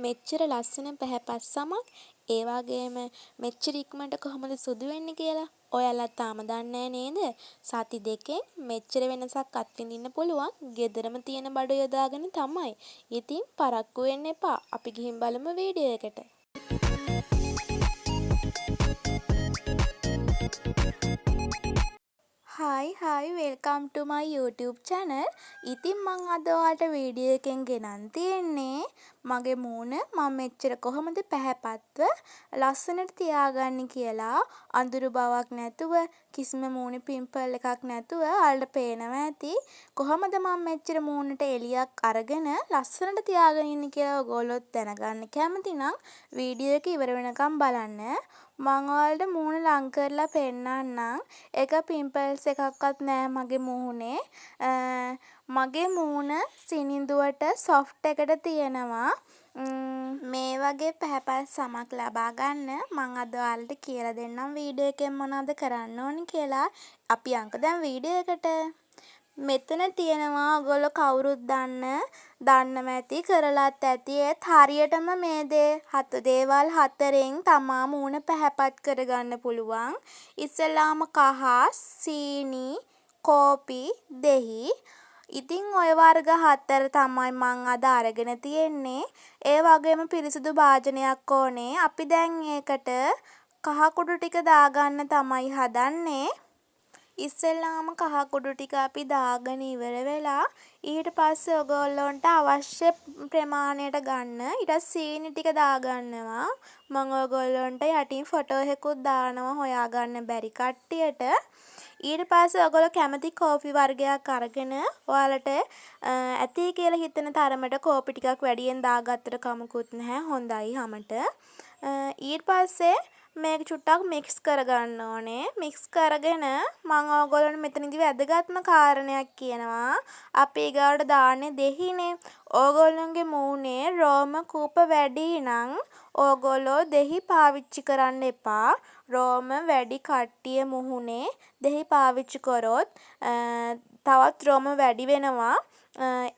මෙච්චර ලස්සන පැහැපත් සමක් ඒ වගේම මෙච්චර ඉක්මනට කොහොමද සුදු වෙන්නේ කියලා ඔයාලා තාම දන්නේ නේද? සති දෙකෙන් මෙච්චර වෙනසක් අත්විඳින්න පුළුවන් ගෙදරම තියෙන බඩු යොදාගෙන තමයි. ඉතින් පරක්කු වෙන්න එපා. අපි ගිහින් බලමු වීඩියෝ එකට. Hi welcome to my YouTube channel. ඉතින් මං අද ඔයාලට වීඩියෝ එකෙන් ගෙනන් තියෙන්නේ මගේ මූණ මම මෙච්චර කොහොමද පැහැපත්ව ලස්සනට තියාගන්නේ කියලා. අඳුරු බවක් නැතුව කිසිම මූණේ පිම්පල් එකක් නැතුව ඔයාලට පේනවා ඇති කොහොමද මම මෙච්චර මූණට එළියක් අරගෙන ලස්සනට තියාගෙන ඉන්නේ කියලා. ඔයගොල්ලොත් දැනගන්න කැමති නම් වීඩියෝ එක ඉවර වෙනකම් බලන්න. මං ඔයාලට මූණ ලං කරලා පෙන්නන්නම්. එක පිම්පල්ස් එකක්වත් නෑ මගේ මූණේ. මගේ මූණ සිනිඳුවට සොෆ්ට් එකට තියෙනවා. මේ වගේ පැහැපත් සමක් ලබා ගන්න මං අද ඔයාලට කියලා දෙන්නම් වීඩියෝ එකෙන් මොනවද කරන්න ඕනි කියලා. අපි යන්කෝ දැන් වීඩියෝ එකට. මෙතන තියෙනවා ඔයගොල්ලෝ කවුරුත් දන්නව ඇති කරලත් ඇති ඒත් හරියටම මේ දේවල් හතරෙන් තමා මූණ පැහැපත් කරගන්න පුළුවන්. ඉස්සෙල්ලාම කහ, සීනි, කෝපි, දෙහි. ඉතින් ඔය වර්ග හතර තමයි මං අද අරගෙන තියෙන්නේ. ඒ වගේම පිරිසිදු භාජනයක් ඕනේ. අපි දැන් ඒකට කහ කුඩු ටික දාගන්න තමයි හදන්නේ. ඉස්සෙල්ලාම කහ කුඩු ටික අපි දාගෙන ඉවර වෙලා ඊට පස්සේ ඔයගොල්ලන්ට අවශ්‍ය ප්‍රමාණයට ගන්න. ඊට සීනි ටික දාගන්නවා. මම ඔයගොල්ලන්ට යටින් ෆොටෝ එකකුත් දානවා හොයාගන්න බැරි කට්ටියට. ඊට පස්සේ ඔයගොල්ලෝ කැමති කෝපි වර්ගයක් අරගෙන ඔයාලට ඇති කියලා හිතන තරමට කෝපි ටිකක් වැඩියෙන් දාගත්තට කමකුත් නැහැ. හොඳයි හැමට. ඊට පස්සේ මේක චුට්ටක් මික්ස් කරගන්න ඕනේ. මික්ස් කරගෙන මම ඔයගොල්ලන්ට මෙතනදී වැදගත්ම කාරණයක් කියනවා. අපි ඊගාවට දාන්නේ දෙහිනේ. ඕගොල්ලන්ගේ මූණේ රෝම කූප වැඩි නම් ඕගොල්ලෝ දෙහි පාවිච්චි කරන්න එපා. රෝම වැඩි කට්ටිය මුහුණේ දෙහි පාවිච්චි කරොත් තවත් රෝම වැඩි වෙනවා.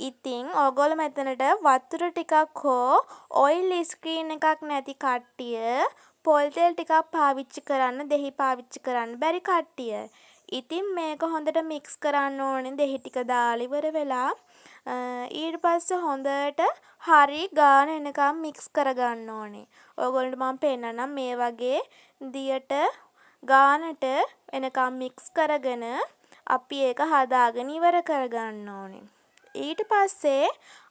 ඉතින් ඕගොල්ලෝ මෙතනට වතුර ටිකක් හෝ ඔයිල් ස්ක්‍රීන් එකක් නැති කට්ටිය පොල් තෙල් ටිකක් පාවිච්චි කරන්න දෙහි පාවිච්චි කරන්න බැරි කට්ටිය. ඉතින් මේක හොඳට මික්ස් කරන්න ඕනේ දෙහි ටික දාලා ඉවර වෙලා. ඊට පස්සේ හොඳට හරි ගාන එනකම් මික්ස් කරගන්න ඕනේ. ඔයගොල්ලන්ට මම පෙන්නන්නම් මේ වගේ දියට ගානට එනකම් මික්ස් කරගෙන අපි ඒක හදාගෙන ඉවර කරගන්න ඕනේ. ඊට පස්සේ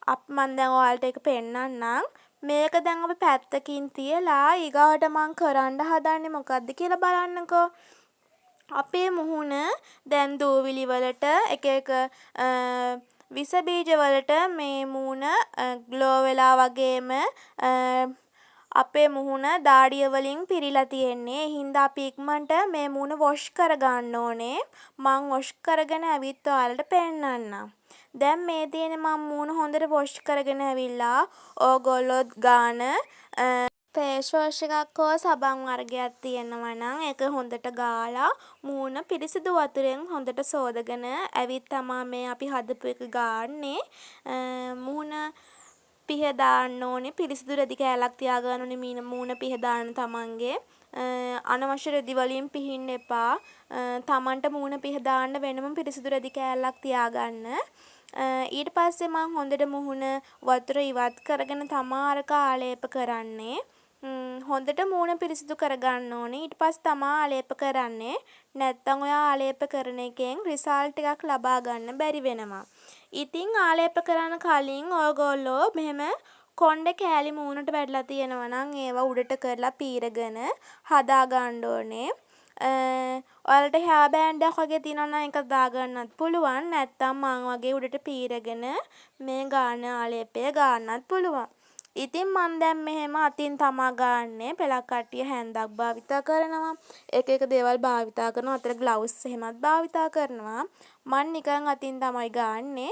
මම දැන් ඔයාලට ඒක පෙන්නන්නම්. මේක දැන් අපි පැත්තකින් තියලා ඊගාවට මම කරන්න හදන්නේ මොකද්ද කියලා බලන්නකෝ. අපේ මුහුණ දැන් දූවිලි වලට එක විස බීජ වලට මේ මූණ ග්ලෝ වෙලා වගේම අපේ මුහුණ දාඩිය වලින් පිරීලා තියෙන්නේ. ඒ හින්දා අපි ඉක්මනට මේ මූණ වොෂ් කරගන්න ඕනේ. මං වොෂ් කරගෙන ඇවිත් ඔයාලට පෙන්නන්නම්. දැන් මේ තියෙන මම මූණ හොඳට වොෂ් කරගෙන ඇවිල්ලා ඕගොල්ලොත් ගාන ෆේස් වොෂ් එකක් හෝ සබන් වර්ගයක් තියෙනවා නම් ඒක හොඳට ගාලා මූණ පිරිසිදු වතුරෙන් හොඳට සෝදගෙන ඇවිත් තමා මේ අපි හදපු එක ගාන්නේ. මූණ පිහ දාන්න ඕනේ. පිරිසිදු රෙදි කෑල්ලක් තියාගන්න ඕනේ මූණ පිහ දාන්න තමන්ගේ. අනවශ්‍ය රෙදි වලින් පිහින්න එපා. තමන්ට මූණ පිහ දාන්න වෙනම පිරිසිදු රෙදි කෑල්ලක් තියාගන්න. ඊට පස්සේ මම හොඳට මුහුණ වතුර ඉවත් කරගෙන තමා අරක ආලේප කරන්නේ. හොඳට මූණ පිරිසිදු කරගන්න ඕනේ. ඊට පස්සේ තමා ආලේප කරන්නේ. නැත්තම් ඔය ආලේප කරන එකෙන් රිසල්ට් එකක් ලබා ගන්න බැරි වෙනවා. ඉතින් ආලේප කරන කලින් ඔයගොල්ලෝ මෙහෙම කොණ්ඩේ කෑලි මූණට වැටලා තියෙනවා නම් ඒවා උඩට කරලා පීරගෙන හදා ගන්න ඕනේ. ඔයාලට හෙයා බෑන්ඩ් එකක් වගේ තියෙනවා නම් ඒක දාගන්නත් පුළුවන්. නැත්තම් මං වගේ උඩට පීරගෙන මේ ගාන ආලේපය ගන්නත් පුළුවන්. ඉතින් මං දැන් මෙහෙම අතින් තමා ගන්නෙ. පෙලක් කට්ටිය හැන්දක් භාවිතා කරනවා. එක දේවල් භාවිතා කරනවා. අතට ග්ලව්ස් එහෙමත් භාවිතා කරනවා. මං නිකන් අතින් තමයි ගන්නෙ.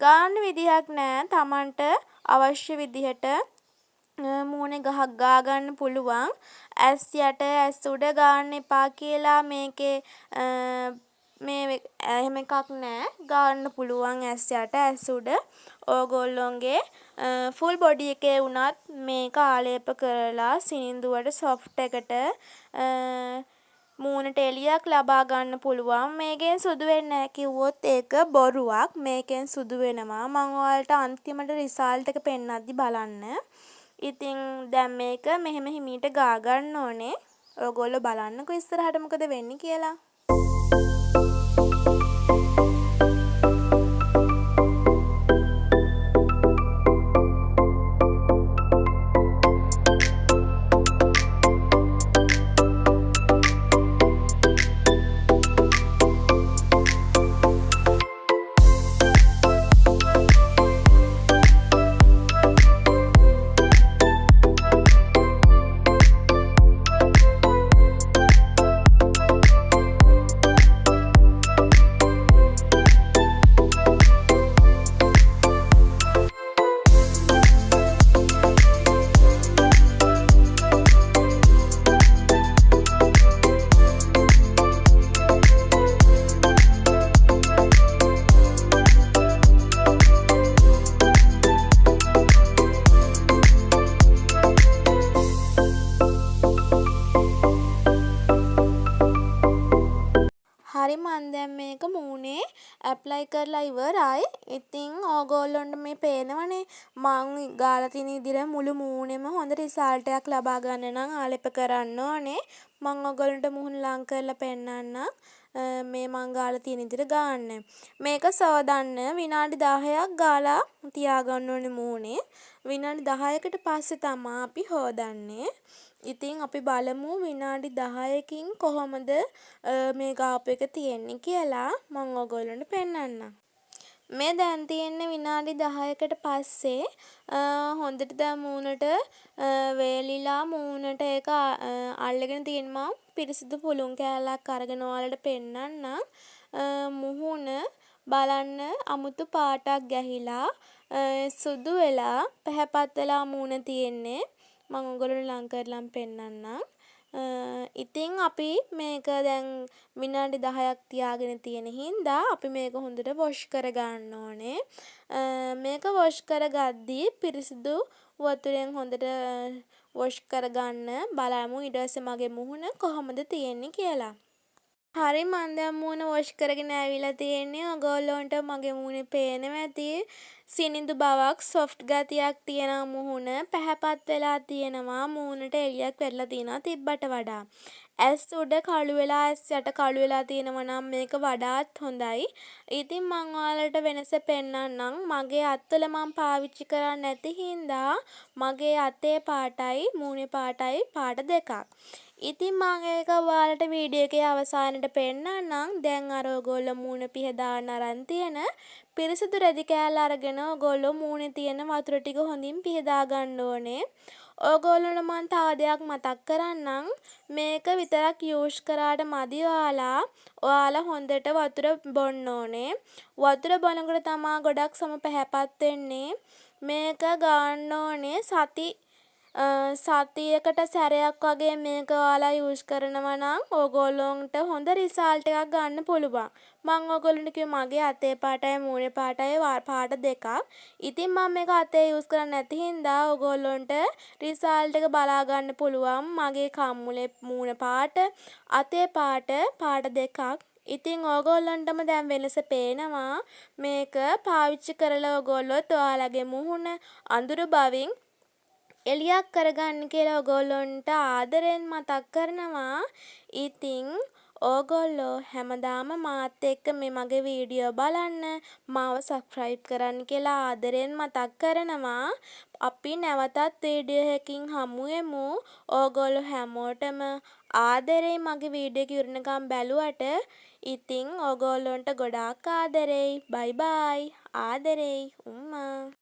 ගාන්න විදිහක් නෑ. Tamanට අවශ්‍ය විදිහට මූණේ ගා ගන්න පුළුවන්. ඇස් යට ඇස් උඩ ගන්න එපා කියලා මේකේ මේ එහෙම එකක් නෑ. ගන්න පුළුවන් ඇස් යට ඇස් උඩ. ඕගොල්ලොන්ගේ ෆුල් බොඩි එකේ වුණත් මේක ආලේප කරලා සිනිඳුවට සොෆ්ට් එකට මූණට එළියක් ලබා ගන්න පුළුවන්. මේකෙන් සුදු වෙන්නේ නැහැ කිව්වොත් ඒක බොරුවක්. මේකෙන් සුදු වෙනවා. මම ඔයාලට අන්තිමට රිසල්ට් එක පෙන්නද්දි බලන්න. ඉතින් දැන් මේක මෙහෙම හිමීට ගා ගන්න ඕනේ. ඔයගොල්ලෝ බලන්නකෝ ඉස්සරහට මොකද වෙන්නේ කියලා. හරි මන් දැන් මේක මූණේ ඇප්ලයි කරලා ඉවරයි. ඉතින් ඕගොල්ලොන්ට මේ පේනවනේ මං ගාලා තියෙන විදිහට මුළු මූණෙම හොඳ රිසල්ට් එකක් ලබා ගන්න නම් ආලේප කරන්න ඕනේ. මං ඕගොල්ලන්ට මුහුණ ලං කරලා පෙන්නන්නම්. මේ මං ගාලා තියෙන විදිහට ගන්න. මේක සෝදන්න විනාඩි 10ක් ගාලා තියාගන්න ඕනේ මූණේ. විනාඩි 10කට පස්සේ තමයි අපි හොදන්නේ. ඉතින් අපි බලමු විනාඩි 10කින් කොහොමද මේ ගාප් එක තියෙන්නේ කියලා මම ඔයගොල්ලන්ට පෙන්නන්නම්. මේ දැන් තියෙන්නේ විනාඩි 10කට පස්සේ හොඳට දැන් මූණට වේලිලා මූණට ඒක අල්ලගෙන තියෙන මම පිරිසිදු පුළුන් කෑල්ලක් අරගෙන ඔයාලට පෙන්නන්නම්. මුහුණ බලන්න අමුතු පාටක් ගැහිලා සුදු වෙලා පැහැපත් වෙලා මූණ තියෙන්නේ. මම ඔයගොල්ලන්ට ලං කරලම් පෙන්නන්නම්. ඉතින් අපි මේක දැන් විනාඩි 10ක් තියාගෙන තියෙන හින්දා අපි මේක හොඳට වොෂ් කරගන්න ඕනේ. මේක වොෂ් කරගද්දී පිරිසිදු වතුරෙන් හොඳට වොෂ් කරගන්න බලමු ඊට පස්සේ මගේ මුහුණ කොහොමද තියෙන්නේ කියලා. හරි මන් දැන් මූණ වොෂ් කරගෙන ඇවිල්ලා තියෙන්නේ. ඔයගොල්ලන්ට මගේ මූණේ පේනවා ඇති සිනිඳු බවක් සොෆ්ට් ගතියක් තියෙන මුහුණ පැහැපත් වෙලා තියෙනවා. මූණට එළියක් වැටලා තියෙනවා තිබ්බට වඩා. ඇස් උඩ කළු වෙලා ඇස් යට කළු වෙලා තියෙනවා නම් මේක වඩාත් හොඳයි. ඉතින් මං ඔයාලට වෙනස පෙන්නන්නම්. මගේ අත්වල මං පාවිච්චි කරන්නේ නැති හින්දා මගේ අතේ පාටයි මූණේ පාටයි පාට දෙකක්. ඉතින් මම ඒක ඔයාලට වීඩියෝ එකේ අවසානයේ පෙන්නන්නම්. දැන් අර ඔයගොල්ලෝ මූණ පිහදාන්න අරන් තියෙන පිරිසිදු රෙදි කෑල්ල අරගෙන ඔයගොල්ලෝ මූණේ තියෙන වතුර ටික හොඳින් පිහදා ගන්න ඕනේ. ඔයගොල්ලන්ට මම තව දෙයක් මතක් කරන්නම්. මේක විතරක් යූස් කරාට මදි ඔයාලා හොඳට වතුර බොන්න ඕනේ. වතුර බොනකොට තමයි ගොඩක් සම පැහැපත් වෙන්නේ. මේක ගන්න ඕනේ සතියකට සැරයක් වගේ මේක ඔයාලා යූස් කරනවා නම් ඕගොල්ලොන්ට හොඳ රිසල්ට් එකක් ගන්න පුළුවන්. මම ඕගොල්ලන්ට කිව්වේ මගේ අතේ පාටයි මූණේ පාටයි පාට දෙකක්. ඉතින් මම මේක අතේ යූස් කරන්නේ නැති හින්දා ඕගොල්ලොන්ට රිසල්ට් එක බලා ගන්න පුළුවන්. මගේ කම්මුලේ මූණ පාට අතේ පාට දෙකක්. ඉතින් ඕගොල්ලන්ටම දැන් වෙනස පේනවා. මේක පාවිච්චි කරලා ඕගොල්ලොත් ඔයාලගේ මුහුණ අඳුරු බවින් එළියක් කරගන්න කියලා ඔයගොල්ලොන්ට ආදරෙන් මතක් කරනවා. ඉතින් ඕගොල්ලෝ හැමදාම මාත් එක්ක මේ මගේ වීඩියෝ බලන්න මාව සබ්ස්ක්‍රයිබ් කරන්න කියලා ආදරෙන් මතක් කරනවා. අපි නැවතත් වීඩියෝ එකකින් හමු වෙමු. ඕගොල්ලෝ හැමෝටම ආදරෙයි මගේ වීඩියෝ එක ඉවරනකම් බැලුවට. ඉතින් ඕගොල්ලොන්ට ගොඩාක් ආදරෙයි. බයි බයි. ආදරෙයි. උම්මා.